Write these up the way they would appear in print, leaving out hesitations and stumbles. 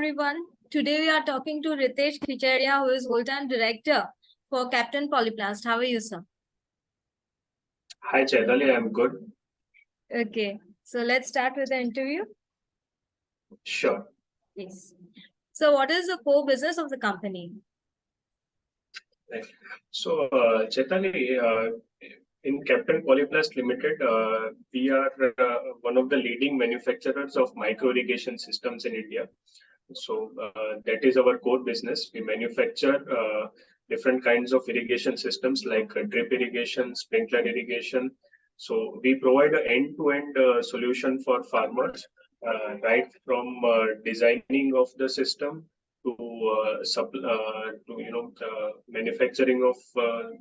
everyone. Today we are talking to Ritesh Khichadia, who is full-time director for Captain Polyplast. How are you, sir? Hi, Chaitanya. I'm good. Okay, so let's start with the interview. Sure. Yes. So what is the core business of the company? Right. So, Chaitanya, in Captain Polyplast Limited, we are one of the leading manufacturers of micro irrigation systems in India. So that is our core business. We manufacture different kinds of irrigation systems like drip irrigation, sprinkler irrigation. So we provide an end-to-end solution for farmers, right from designing of the system to manufacturing of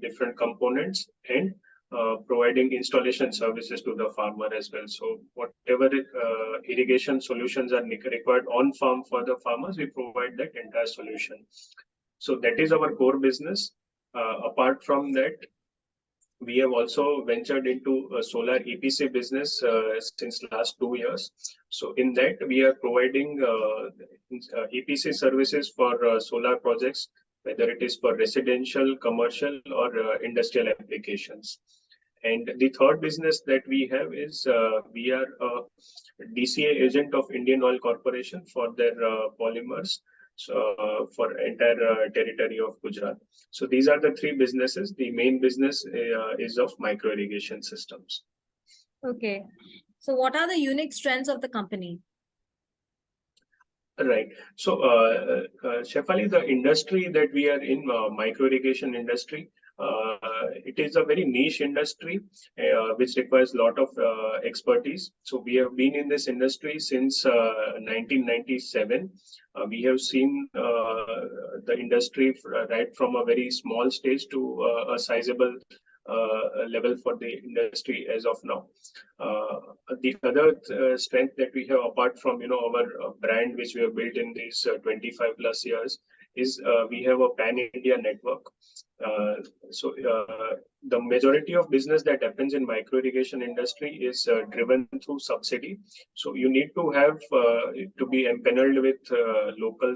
different components and providing installation services to the farmer as well. So whatever irrigation solutions are required on farm for the farmers, we provide that entire solution. So that is our core business. Apart from that, we have also ventured into a solar EPC business since last 2 years. So in that, we are providing EPC services for solar projects, whether it is for residential, commercial, or industrial applications. And the third business that we have is we are a DCA agent of Indian Oil Corporation for their polymers, so for entire territory of Gujarat. So these are the three businesses. The main business is of micro irrigation systems. Okay, so what are the unique strengths of the company? Right. So, Shefali, the industry that we are in, micro irrigation industry, it is a very niche industry which requires a lot of expertise. So we have been in this industry since 1997. We have seen the industry right from a very small stage to a sizable level for the industry as of now. The other strength that we have, apart from our brand which we have built in these 25 plus years, is we have a pan-India network. The majority of business that happens in micro irrigation industry is driven through subsidy. So you need to have to be empaneled with local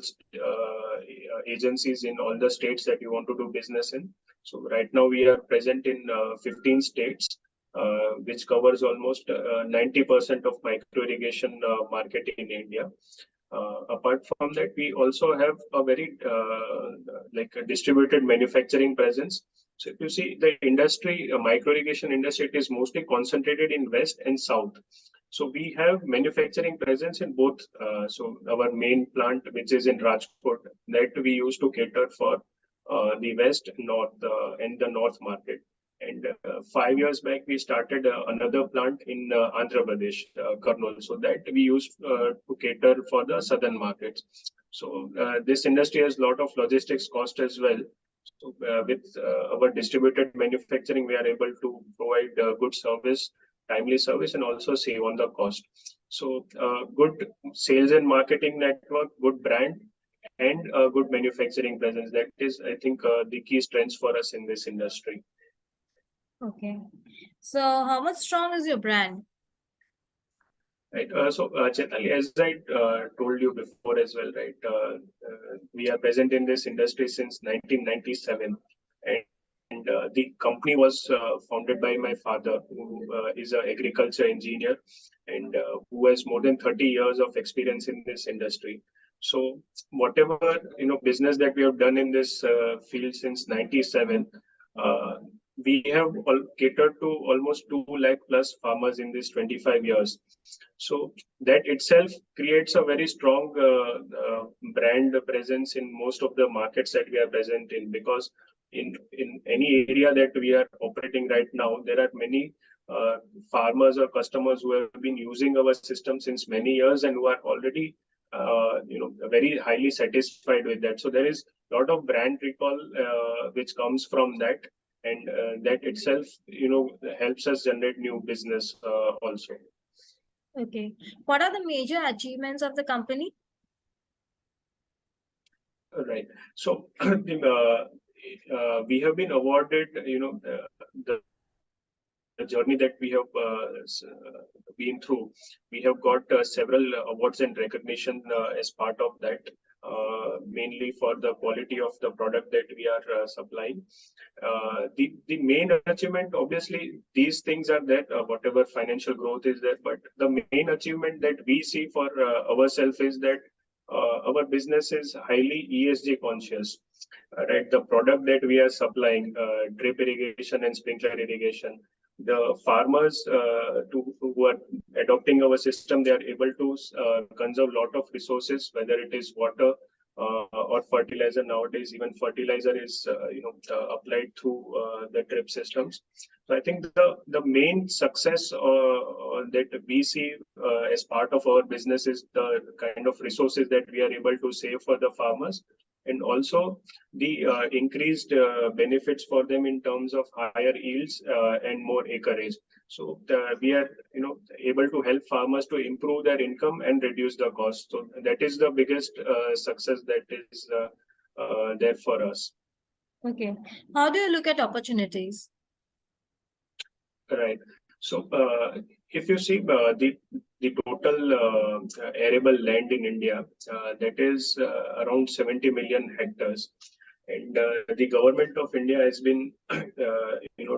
agencies in all the states that you want to do business in. So right now we are present in 15 states, which covers almost 90% of micro irrigation market in India. Apart from that, we also have a very like a distributed manufacturing presence. So if you see the industry, micro irrigation industry, it is mostly concentrated in West and South. So we have manufacturing presence in both. So our main plant, which is in Rajkot, that we used to cater for the West, North, and the North market. And 5 years back, we started another plant in Andhra Pradesh, Kurnool, so that we use to cater for the southern markets. So this industry has a lot of logistics cost as well. So with our distributed manufacturing, we are able to provide good service, timely service, and also save on the cost. So good sales and marketing network, good brand, and good manufacturing presence. That is, I think, the key strengths for us in this industry. Okay, so how much strong is your brand? Right. Chaitanya, as I told you before as well, right? We are present in this industry since 1997, and the company was founded by my father, who is an agriculture engineer and who has more than 30 years of experience in this industry. So whatever business that we have done in this field since 97. We have catered to almost 2 lakh plus farmers in these 25 years. So that itself creates a very strong brand presence in most of the markets that we are present in, because in any area that we are operating right now, there are many farmers or customers who have been using our system since many years and who are already very highly satisfied with that. So there is a lot of brand recall which comes from that. And that itself, helps us generate new business also. Okay. What are the major achievements of the company? Right. So we have been awarded, the the journey that we have been through, we have got several awards and recognition as part of that, mainly for the quality of the product that we are supplying. The main achievement, obviously, these things are there, whatever financial growth is there, but the main achievement that we see for ourselves is that our business is highly ESG conscious. Right, the product that we are supplying, drip irrigation and sprinkler irrigation, the farmers who are adopting our system, they are able to conserve a lot of resources, whether it is water or fertilizer. Nowadays, even fertilizer is applied through the drip systems. So I think the main success that we see as part of our business is the kind of resources that we are able to save for the farmers, and also the increased benefits for them in terms of higher yields and more acreage. So we are able to help farmers to improve their income and reduce the cost. So that is the biggest success that is there for us. Okay. How do you look at opportunities? Right. So if you see the total arable land in India, that is around 70 million hectares, and the government of India has been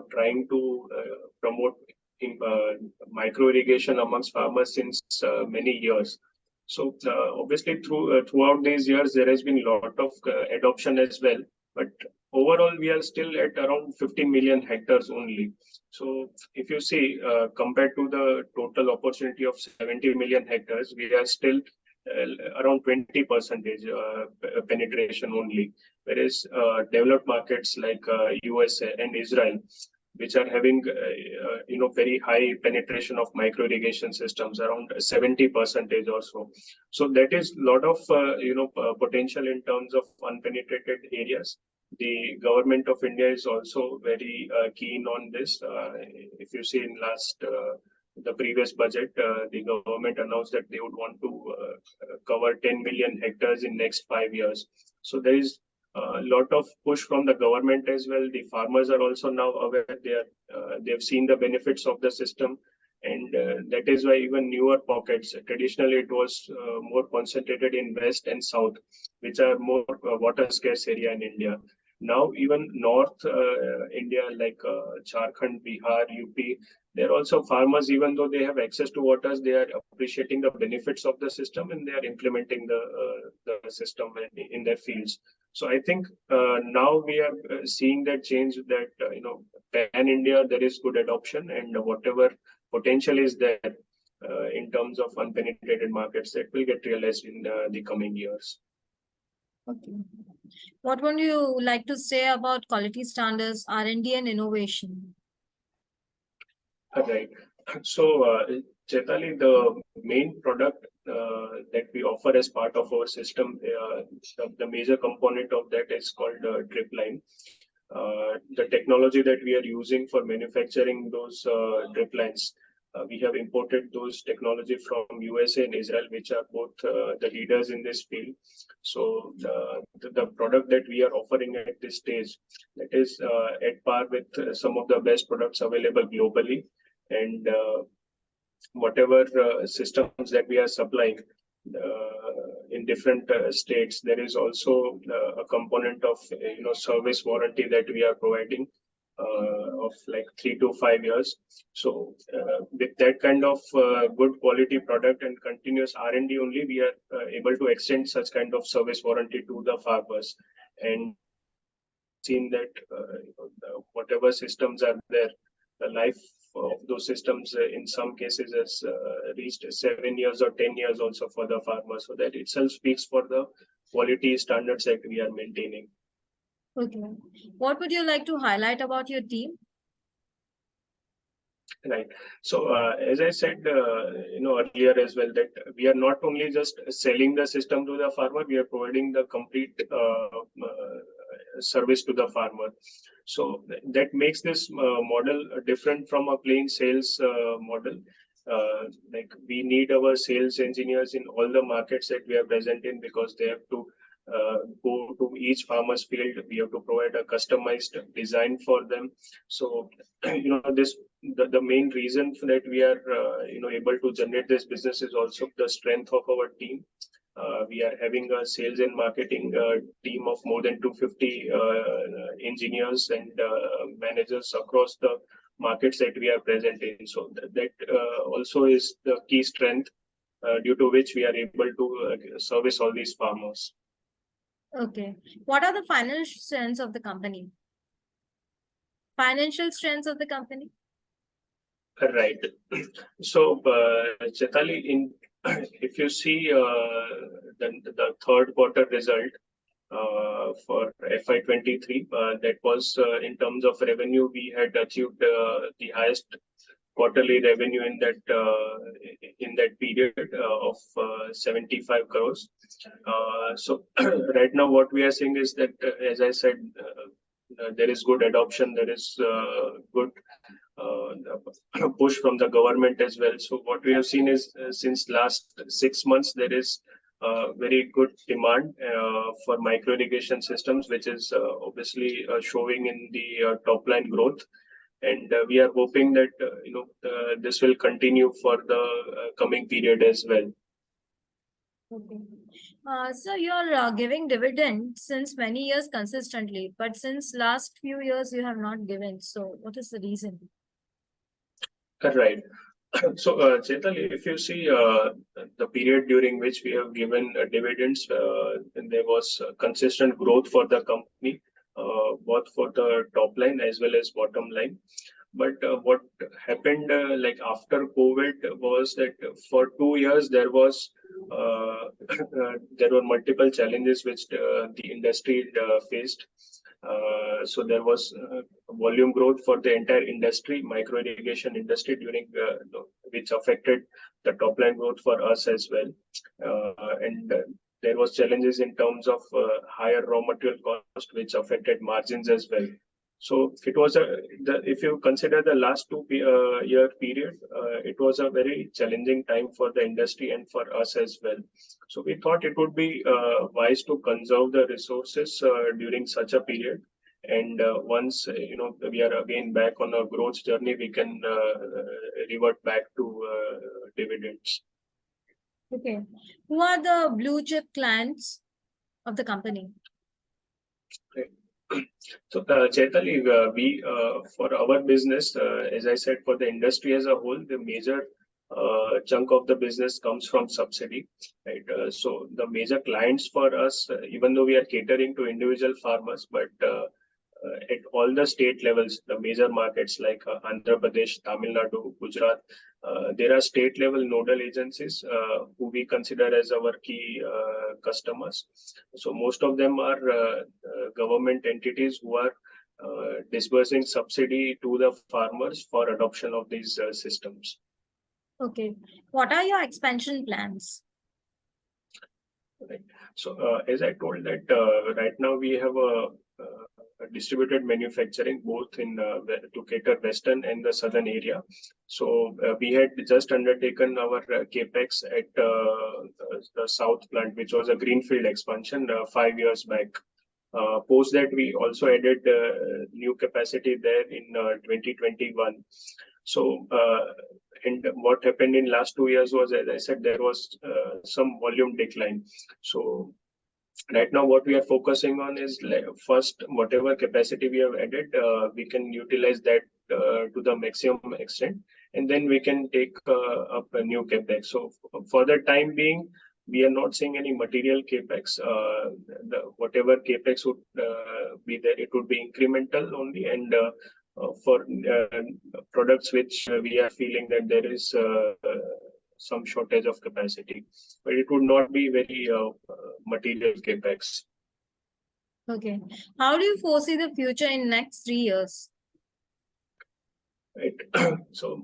trying to promote micro irrigation amongst farmers since many years. So obviously throughout these years there has been a lot of adoption as well, but overall we are still at around 15 million hectares only. So if you see, compared to the total opportunity of 70 million hectares, we are still around 20% penetration only. Whereas developed markets like USA and Israel, which are having very high penetration of micro irrigation systems, around 70% or so. So that is a lot of potential in terms of unpenetrated areas. The government of India is also very keen on this. If you see in the previous budget, the government announced that they would want to cover 10 million hectares in next 5 years. So there is a lot of push from the government as well. The farmers are also now aware. They've seen the benefits of the system, and that is why even newer pockets. Traditionally, it was more concentrated in west and south, which are more water scarce area in India. Now, even North India, like Jharkhand, Bihar, UP, they're also farmers. Even though they have access to waters, they are appreciating the benefits of the system, and they are implementing the system in their fields. So I think now we are seeing that change. That pan India, there is good adoption, and whatever potential is there in terms of unpenetrated markets, that will get realized in the coming years. Okay. What would you like to say about quality standards, R&D, and innovation? Right. So, Chaitali, the main product that we offer as part of our system, the major component of that is called drip line. The technology that we are using for manufacturing those drip lines, we have imported those technology from USA and Israel, which are both the leaders in this field. So the product that we are offering at this stage, that is at par with some of the best products available globally, and whatever systems that we are supplying in different states, there is also a component of service warranty that we are providing of like 3 to 5 years. So with that kind of good quality product and continuous R&D only, we are able to extend such kind of service warranty to the farmers. And seen that whatever systems are there, the life of those systems in some cases has reached 7 years or 10 years also for the farmers. So that itself speaks for the quality standards that we are maintaining. Okay. What would you like to highlight about your team? Right. So as I said, earlier as well, that we are not only just selling the system to the farmer, we are providing the complete service to the farmer. So that makes this model different from a plain sales model. Like we need our sales engineers in all the markets that we are present in, because they have to go to each farmer's field. We have to provide a customized design for them. So this the main reason for that we are able to generate this business is also the strength of our team. We are having a sales and marketing team of more than 250 engineers and managers across the markets that we are present in. So that also is the key strength due to which we are able to service all these farmers. Okay. What are the financial strengths of the company? Financial strengths of the company? Right. So, Chetali, if you see the third quarter result for FY23, that was in terms of revenue, we had achieved the highest quarterly revenue in that period of 75 crores. So right now, what we are seeing is that, as I said, there is good adoption, there is good push from the government as well. So what we have seen is since last 6 months, there is very good demand for micro irrigation systems, which is obviously showing in the top line growth. And we are hoping that this will continue for the coming period as well. Okay. So you're giving dividend since many years consistently, but since last few years you have not given. So what is the reason? Right. So, Chetal, if you see the period during which we have given dividends, there was consistent growth for the company, both for the top line as well as bottom line. But what happened like after COVID was that for 2 years there was there were multiple challenges which the industry faced. So there was volume growth for the entire industry, micro irrigation industry, during which affected the top line growth for us as well. And there was challenges in terms of higher raw material cost, which affected margins as well. So it was if you consider the last 2-year period, it was a very challenging time for the industry and for us as well. So we thought it would be wise to conserve the resources during such a period. And once we are again back on a growth journey, we can revert back to dividends. Okay. Who are the blue chip clients of the company? Okay. So, Chaitali, we for our business, as I said, for the industry as a whole, the major chunk of the business comes from subsidy, right? So the major clients for us, even though we are catering to individual farmers, but at all the state levels, the major markets like Andhra Pradesh, Tamil Nadu, Gujarat, there are state level nodal agencies who we consider as our key customers. So most of them are government entities who are disbursing subsidy to the farmers for adoption of these systems. Okay. What are your expansion plans? Right. So as I told that right now we have a distributed manufacturing both in to cater western and the southern area. So we had just undertaken our capex at the south plant, which was a greenfield expansion 5 years back. Post that, we also added new capacity there in 2021. So and what happened in last 2 years was, as I said, there was some volume decline. So right now, what we are focusing on is first, whatever capacity we have added, we can utilize that to the maximum extent, and then we can take up a new capex. So for the time being, we are not seeing any material capex. Whatever capex would be there, it would be incremental only, and for products which we are feeling that there is some shortage of capacity, but it would not be very material capex. Okay. How do you foresee the future in next 3 years? Right. So,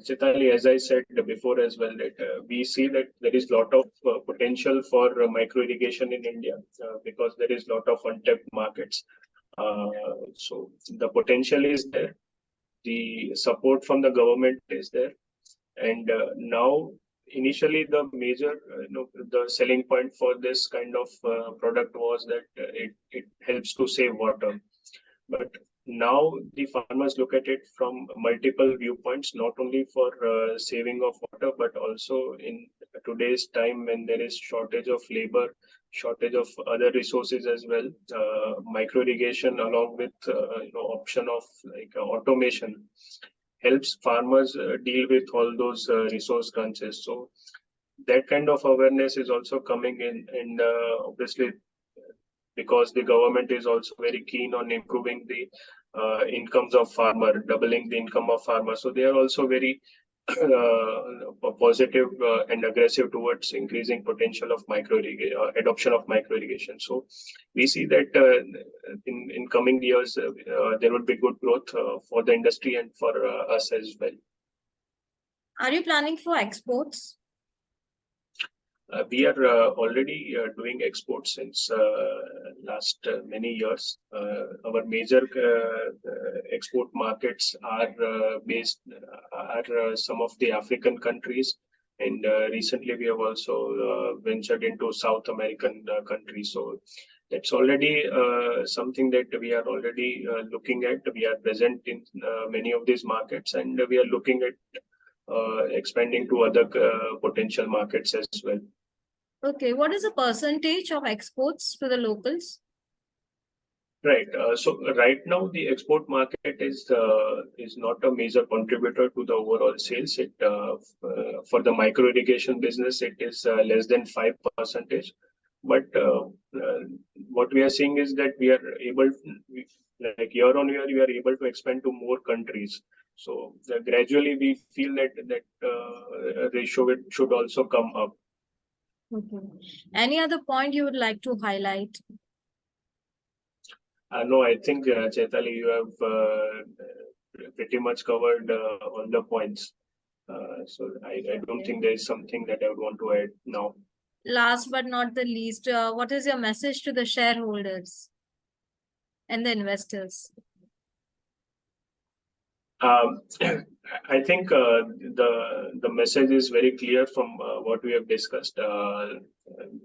Chitali, as I said before as well, that we see that there is a lot of potential for micro irrigation in India because there is a lot of untapped markets. So the potential is there. The support from the government is there. And now, initially, the major, the selling point for this kind of product was that it helps to save water. But now the farmers look at it from multiple viewpoints, not only for saving of water, but also in today's time when there is shortage of labor, shortage of other resources as well. Micro irrigation along with option of like automation helps farmers deal with all those resource crunches. So that kind of awareness is also coming in, and obviously because the government is also very keen on improving the incomes of farmer, doubling the income of farmer. So they are also very positive and aggressive towards increasing potential of adoption of micro irrigation. So we see that in coming years there would be good growth for the industry and for us as well. Are you planning for exports? We are already doing exports since last many years. Our major export markets are some of the African countries, and recently we have also ventured into South American countries. So that's already something that we are already looking at. We are present in many of these markets, and we are looking at expanding to other potential markets as well. Okay, what is the percentage of exports to the locals? Right. So right now the export market is not a major contributor to the overall sales. It for the micro irrigation business it is less than 5%. But what we are seeing is that we are able, like year on year, we are able to expand to more countries. So gradually we feel that ratio should also come up. Okay. Any other point you would like to highlight? No, I think Chaitali, you have pretty much covered all the points. So I don't think there is something that I would want to add now. Last but not the least, what is your message to the shareholders and the investors? I think the message is very clear from what we have discussed.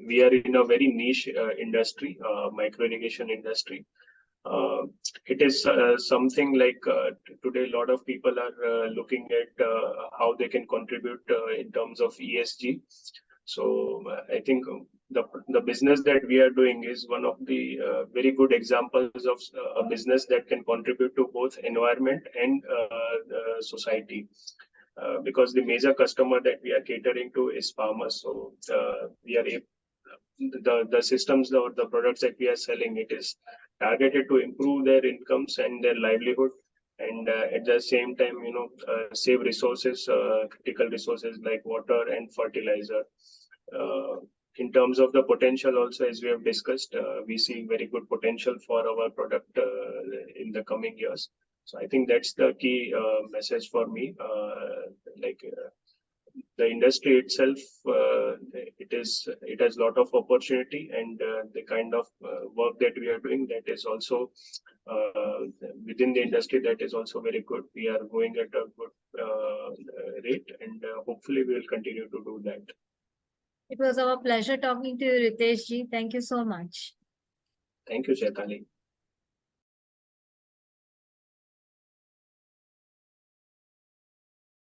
We are in a very niche industry, micro irrigation industry. It is something like today a lot of people are looking at how they can contribute in terms of ESG. So I think the business that we are doing is one of the very good examples of a business that can contribute to both environment and society. Because the major customer that we are catering to is farmers. So we are the systems or the products that we are selling, it is targeted to improve their incomes and their livelihood, and at the same time, save resources, critical resources like water and fertilizer. In terms of the potential also, as we have discussed, we see very good potential for our product in the coming years. So I think that's the key message for me. The industry itself, it has a lot of opportunity, and the kind of work that we are doing, that is also within the industry, that is also very good. We are going at a good rate, and hopefully we will continue to do that. It was our pleasure talking to you, Ritesh ji. Thank you so much. Thank you, Chaitali.